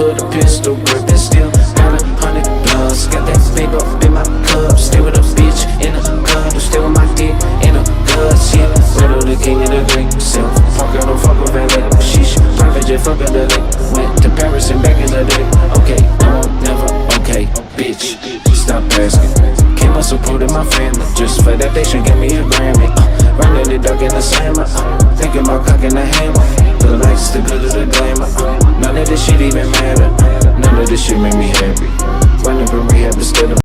hood, a pistol grip, and still got 100 plus. Got that babe up in my cup. Stay with a bitch in a club. Stay with my dick in a guts, yeah. Riddle the king of the great self. Fuck out, don't fuck with valet. Sheesh, private jet, fuck the lake. Went to Paris and back in the day. Okay, no, never, okay, bitch. Stop asking. Came up supporting my family. Just for that they should give me a Grammy. Running the duck in the slammer. Thinking about cocking the hammer. The lights, the good of the glamour. None of this shit even matter. None of this shit make me happy. Running from rehab instead of